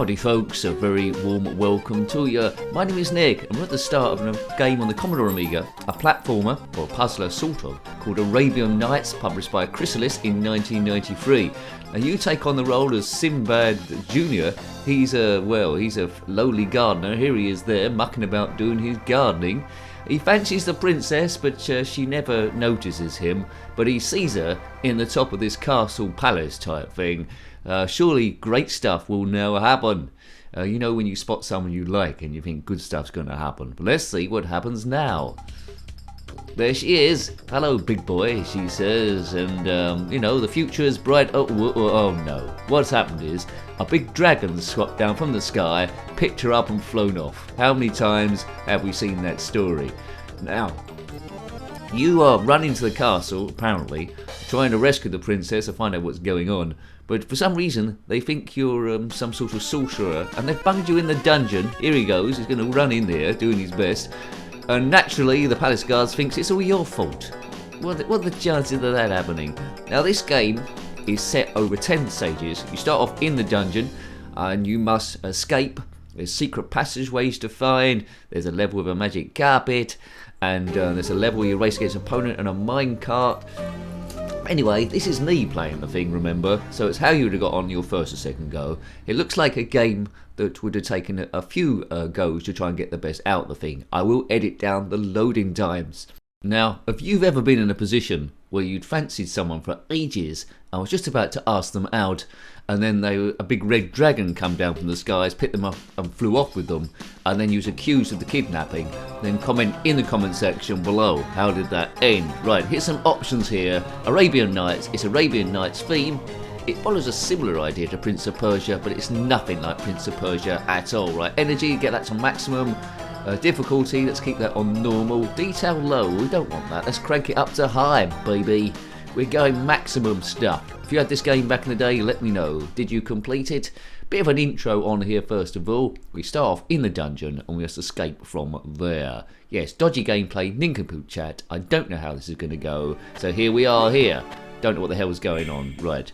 Howdy folks, a very warm welcome to you. My name is Nick and we're at the start of a game on the Commodore Amiga, a platformer, or puzzler sort of, called Arabian Nights, published by Krisalis in 1993. Now you take on the role as Sinbad Jr. He's a lowly gardener. Here he is there, mucking about doing his gardening. He fancies the princess, but she never notices him, but he sees her in the top of this castle palace type thing. Surely great stuff will now happen. You know when you spot someone you like and you think good stuff's going to happen. But let's see what happens now. There she is. Hello, big boy, she says. And, the future is bright. Oh no. What's happened is a big dragon swept down from the sky, picked her up and flown off. How many times have we seen that story? Now, you are running to the castle, apparently, trying to rescue the princess and find out what's going on. But for some reason, they think you're some sort of sorcerer, and they've bunged you in the dungeon. Here he goes, he's going to run in there, doing his best. And naturally, the palace guards thinks it's all your fault. What are the chances of that happening? Now, this game is set over 10 stages. You start off in the dungeon, and you must escape. There's secret passageways to find. There's a level with a magic carpet, and there's a level where you race against an opponent and a minecart. Anyway, this is me playing the thing, remember? So it's how you would have got on your first or second go. It looks like a game that would have taken a few goes to try and get the best out of the thing. I will edit down the loading times. Now, if you've ever been in a position where you'd fancied someone for ages and was just about to ask them out, and then a big red dragon come down from the skies, picked them up and flew off with them, and then you was accused of the kidnapping, then comment in the comment section below. How did that end? Right, here's some options here. Arabian Nights, it's Arabian Nights theme. It follows a similar idea to Prince of Persia, but it's nothing like Prince of Persia at all. Right, energy, get that to maximum. Difficulty, let's keep that on normal. Detail low, we don't want that. Let's crank it up to high, baby. We're going maximum stuff. If you had this game back in the day, let me know. Did you complete it? Bit of an intro on here first of all. We start off in the dungeon and we must escape from there. Yes, dodgy gameplay, nincompoop chat. I don't know how this is going to go. So here we are here. Don't know what the hell is going on. Right.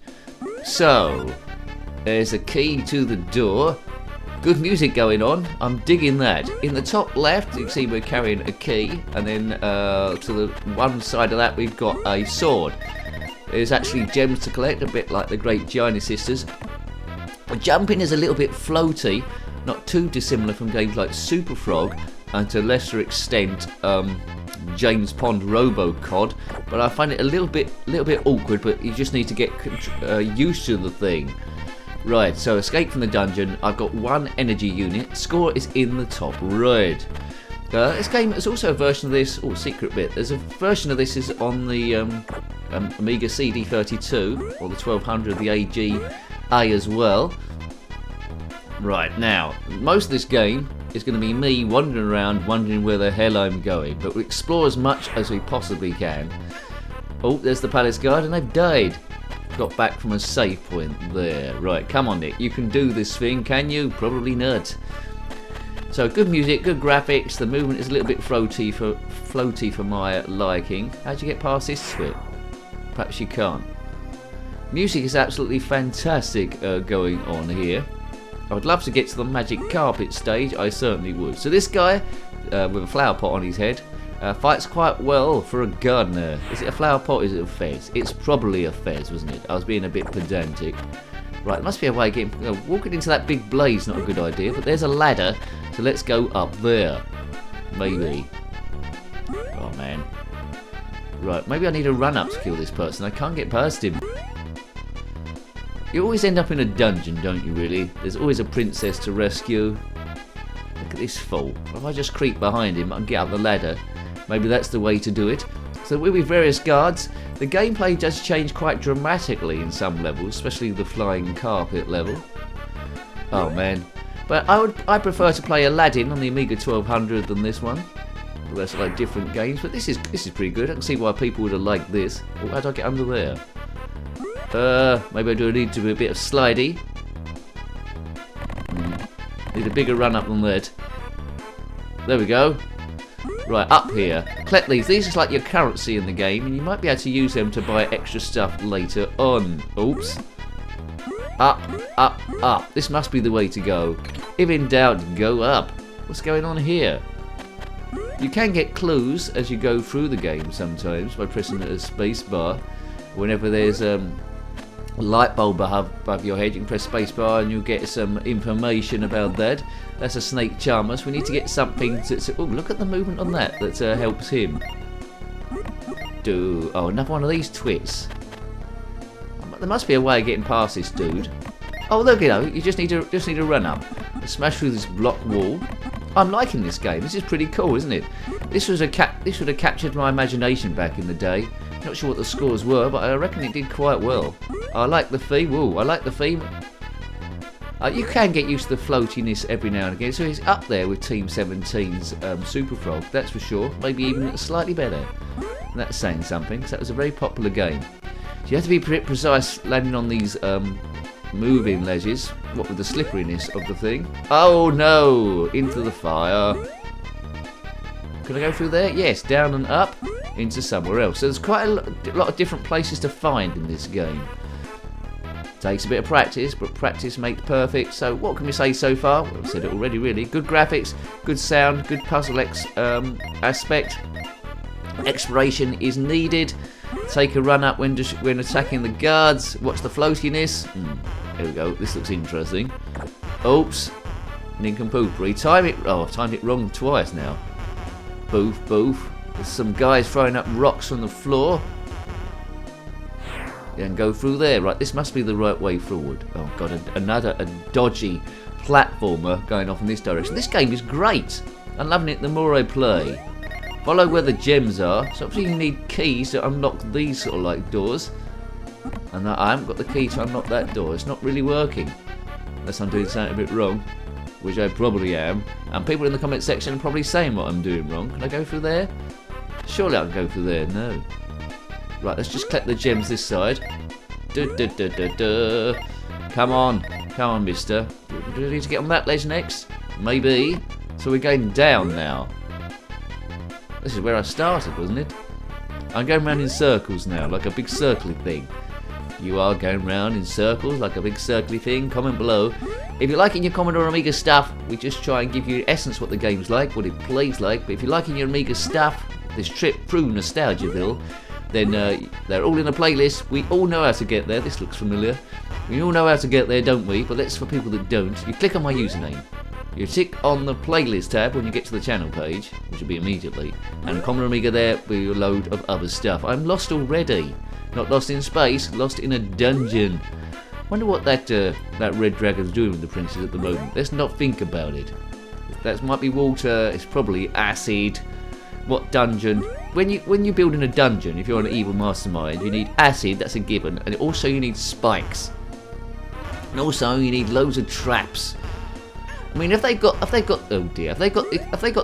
So, there's a key to the door. Good music going on, I'm digging that. In the top left, you can see we're carrying a key, and then to the one side of that we've got a sword. There's actually gems to collect, a bit like the Great Giant Sisters. The jumping is a little bit floaty, not too dissimilar from games like Super Frog, and to a lesser extent James Pond Robocod, but I find it a little bit awkward, but you just need to get used to the thing. Right, so escape from the dungeon. I've got one energy unit. Score is in the top right. This game is also a version of this. Oh, secret bit. There's a version of this is on the Amiga CD32 or the 1200, the AGA as well. Right, now, most of this game is going to be me wandering around, wondering where the hell I'm going. But we'll explore as much as we possibly can. Oh, there's the palace guard, and they've died. Got back from a save point there. Right, come on Nick, you can do this thing, can you? Probably not. So good music, good graphics, the movement is a little bit floaty for my liking. How'd you get past this bit? Perhaps you can't. Music is absolutely fantastic going on here. I would love to get to the magic carpet stage, I certainly would. So this guy, with a flower pot on his head, fights quite well for a gardener. Is it a flower pot or is it a fez? It's probably a fez, wasn't it? I was being a bit pedantic. Right, there must be a way of getting... walking into that big blaze, not a good idea, but there's a ladder, so let's go up there. Maybe. Oh, man. Right, maybe I need a run-up to kill this person. I can't get past him. You always end up in a dungeon, don't you, really? There's always a princess to rescue. Look at this fool. If I just creep behind him and get up the ladder, maybe that's the way to do it. So we're with various guards. The gameplay does change quite dramatically in some levels, especially the flying carpet level. Oh man. But I prefer to play Aladdin on the Amiga 1200 than this one. Well, that's like different games, but this is pretty good. I can see why people would have liked this. Oh, how do I get under there? Maybe I do need to do a bit of slidey. Need a bigger run up than that. There we go. Right, up here. Collect these. These are like your currency in the game, and you might be able to use them to buy extra stuff later on. Oops. Up, up, up. This must be the way to go. If in doubt, go up. What's going on here? You can get clues as you go through the game sometimes by pressing a space bar. Whenever there's a light bulb above your head, you can press space bar and you'll get some information about that. That's a snake charmer, so we need to get something to oh, look at the movement on that helps him. Oh, another one of these twits. There must be a way of getting past this dude. Oh, look, you just need to run up, smash through this block wall. I'm liking this game. This is pretty cool, isn't it? This would have captured my imagination back in the day. Not sure what the scores were, but I reckon it did quite well. I like the theme. Whoa, I like the theme. You can get used to the floatiness every now and again, so it's up there with Team 17's Super Frog, that's for sure. Maybe even slightly better. And that's saying something, because that was a very popular game. So you have to be precise landing on these moving ledges, what with the slipperiness of the thing. Oh no! Into the fire. Can I go through there? Yes, down and up, into somewhere else. So there's quite a lot of different places to find in this game. Takes a bit of practice, but practice makes perfect. So what can we say so far? Well, I've said it already, really. Good graphics, good sound, good puzzle aspect. Exploration is needed. Take a run up when attacking the guards. Watch the floatiness. There we go. This looks interesting. Oops. Nincompoopery. I've timed it wrong twice now. Boof, boof. There's some guys throwing up rocks from the floor. And go through there. Right, this must be the right way forward. Oh god, another dodgy platformer going off in this direction. This game is great. I'm loving it the more I play. Follow where the gems are. So obviously you need keys to unlock these sort of like doors. And I haven't got the key to unlock that door. It's not really working. Unless I'm doing something a bit wrong. Which I probably am. And people in the comment section are probably saying what I'm doing wrong. Can I go through there? Surely I can go through there. No. Right, let's just collect the gems this side. Come on, mister. Do I need to get on that ledge next? Maybe. So we're going down now. This is where I started, wasn't it? I'm going round in circles now, like a big circly thing. You are going round in circles, like a big circly thing. Comment below. If you're liking your Commodore Amiga stuff, we just try and give you in essence what the game's like, what it plays like. But if you're liking your Amiga stuff, this trip through Nostalgiaville, then they're all in a playlist. We all know how to get there. This looks familiar. We all know how to get there, don't we? But that's for people that don't. You click on my username. You tick on the playlist tab when you get to the channel page, which will be immediately. And Commodore Amiga there with a load of other stuff. I'm lost already. Not lost in space, lost in a dungeon. Wonder what that red dragon's doing with the princess at the moment. Let's not think about it. That might be water. It's probably acid. What dungeon? When you're building a dungeon, if you're an evil mastermind, you need acid. That's a given, and also you need spikes, and also you need loads of traps. I mean, if they got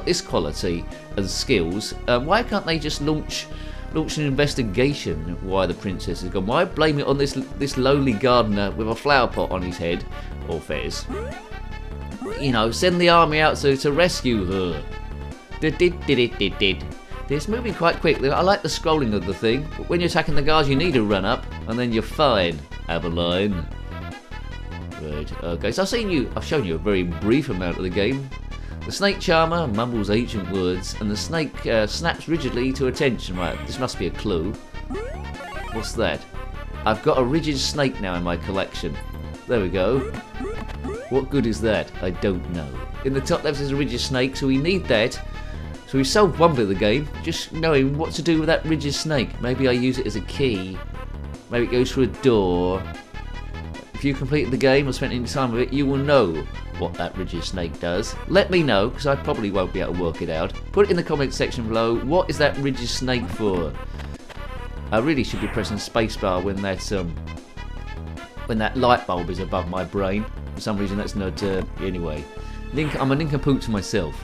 this quality and skills, why can't they just launch an investigation of why the princess has gone? Why blame it on this lowly gardener with a flower pot on his head or fez? You know, send the army out to rescue her. It's moving quite quickly. I like the scrolling of the thing, but when you're attacking the guards you need to run up and then you're fine. Adeline. Right, okay, so I've shown you a very brief amount of the game. The snake charmer mumbles ancient words and the snake snaps rigidly to attention. Right, this must be a clue. What's that? I've got a rigid snake now in my collection. There we go. What good is that? I don't know. In the top left is a rigid snake, so we need that. So we've solved one bit of the game, just knowing what to do with that rigid snake. Maybe I use it as a key. Maybe it goes through a door. If you completed the game or spent any time with it, you will know what that rigid snake does. Let me know, because I probably won't be able to work it out. Put it in the comment section below. What is that rigid snake for? I really should be pressing spacebar when that light bulb is above my brain. For some reason that's not... anyway. I'm a nincompoop to myself.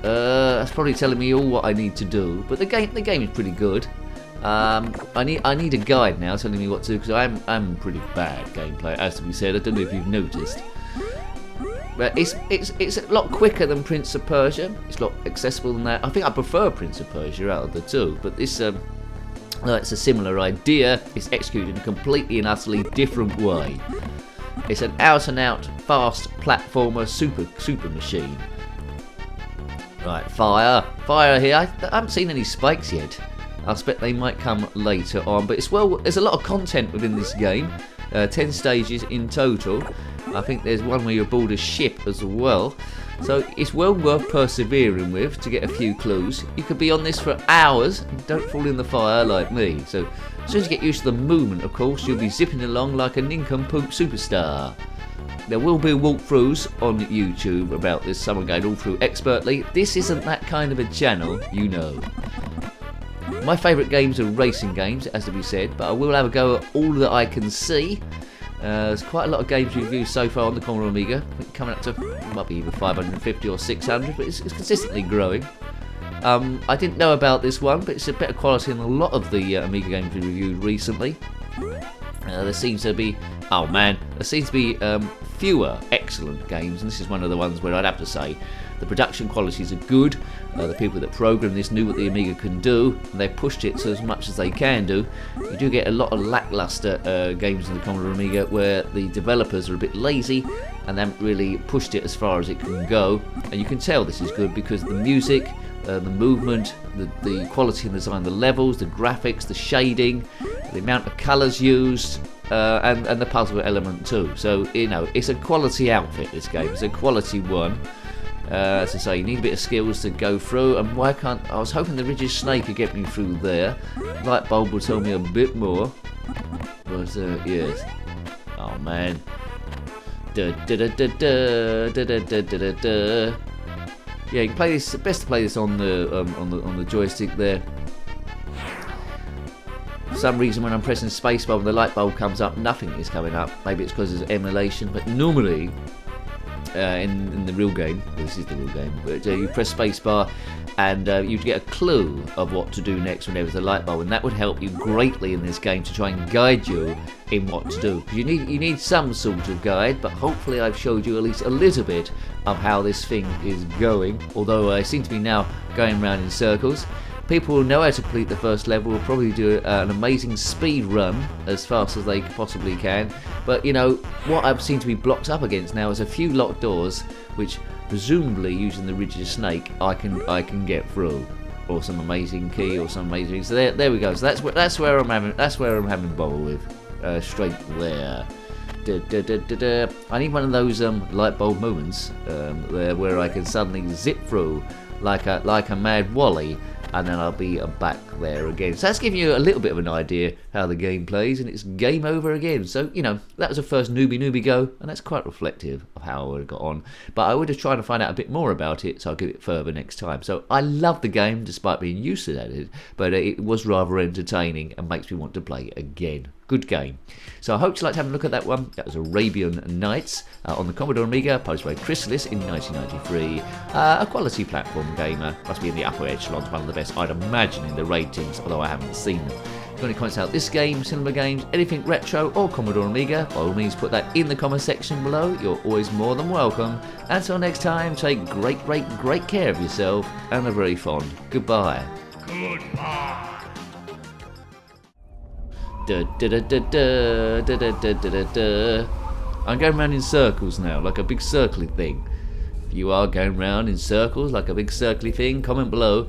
That's probably telling me all what I need to do. But the game is pretty good. I need a guide now telling me what to do, because I'm pretty bad gameplay, as to be said. I don't know if you've noticed. But it's a lot quicker than Prince of Persia. It's a lot accessible than that. I think I prefer Prince of Persia out of the two. But this Though it's a similar idea, it's executed in a completely and utterly different way. It's an out-and-out fast platformer super machine. Right, fire here. I haven't seen any spikes yet. I expect they might come later on, but there's a lot of content within this game. 10 stages in total. I think there's one where you're aboard a ship as well. So it's well worth persevering with to get a few clues. You could be on this for hours. Don't fall in the fire like me. So as soon as you get used to the movement, of course, you'll be zipping along like a nincompoop superstar. There will be walkthroughs on YouTube about this, someone going all through expertly. This isn't that kind of a channel, you know. My favourite games are racing games, as to be said, but I will have a go at all that I can see. There's quite a lot of games reviewed so far on the Commodore Amiga, coming up to, might be either 550 or 600, but it's consistently growing. I didn't know about this one, but it's a better quality than a lot of the Amiga games we reviewed recently. There seems to be fewer excellent games, and this is one of the ones where I'd have to say the production qualities are good. The people that programmed this knew what the Amiga can do, and they pushed it to as much as they can do. You do get a lot of lackluster games in the Commodore Amiga where the developers are a bit lazy and they haven't really pushed it as far as it can go. And you can tell this is good because the music, the movement, the quality and design, the levels, the graphics, the shading, the amount of colours used, and the puzzle element too. So, you know, it's a quality outfit, this game. It's a quality one. As I say, you need a bit of skills to go through, and why can't... I was hoping the rigid snake could get me through there. Light bulb will tell me a bit more. But, yes. Oh, man. Yeah, you can play this. Best to play this on the joystick there. For some reason, when I'm pressing spacebar, when the light bulb comes up, nothing is coming up. Maybe it's because there's emulation, but normally, in the real game, well, this is the real game, but you press spacebar and you get a clue of what to do next when there's a light bulb, and that would help you greatly in this game to try and guide you in what to do. Because you need some sort of guide, but hopefully I've showed you at least a little bit of how this thing is going, although I seem to be now going around in circles. People who know how to complete the first level will probably do an amazing speed run as fast as they possibly can. But you know, what I seem to be blocked up against now is a few locked doors, which presumably using the rigid snake I can get through, or some amazing key or some amazing. So there we go. So that's where I'm having bother with, straight there. I need one of those light bulb moments there where I can suddenly zip through like a mad Wally, and then I'll be back there again. So that's giving you a little bit of an idea how the game plays, and it's game over again. So, you know, that was the first newbie go, and that's quite reflective of how I would have got on. But I would have tried to find out a bit more about it, so I'll give it further next time. So I love the game, despite being used to that, but it was rather entertaining and makes me want to play again. Good game. So I hope you liked having a look at that one. That was Arabian Nights on the Commodore Amiga, published by Krisalis in 1993. A quality platform gamer. Must be in the upper echelons, one of the best, I'd imagine, in the ratings, although I haven't seen them. If you've got any comments about this game, cinema games, anything retro or Commodore Amiga, by all means put that in the comment section below. You're always more than welcome. Until next time, take great care of yourself, and a very fond goodbye. Goodbye. I'm going round in circles now, like a big circly thing. If you are going round in circles like a big circly thing, comment below.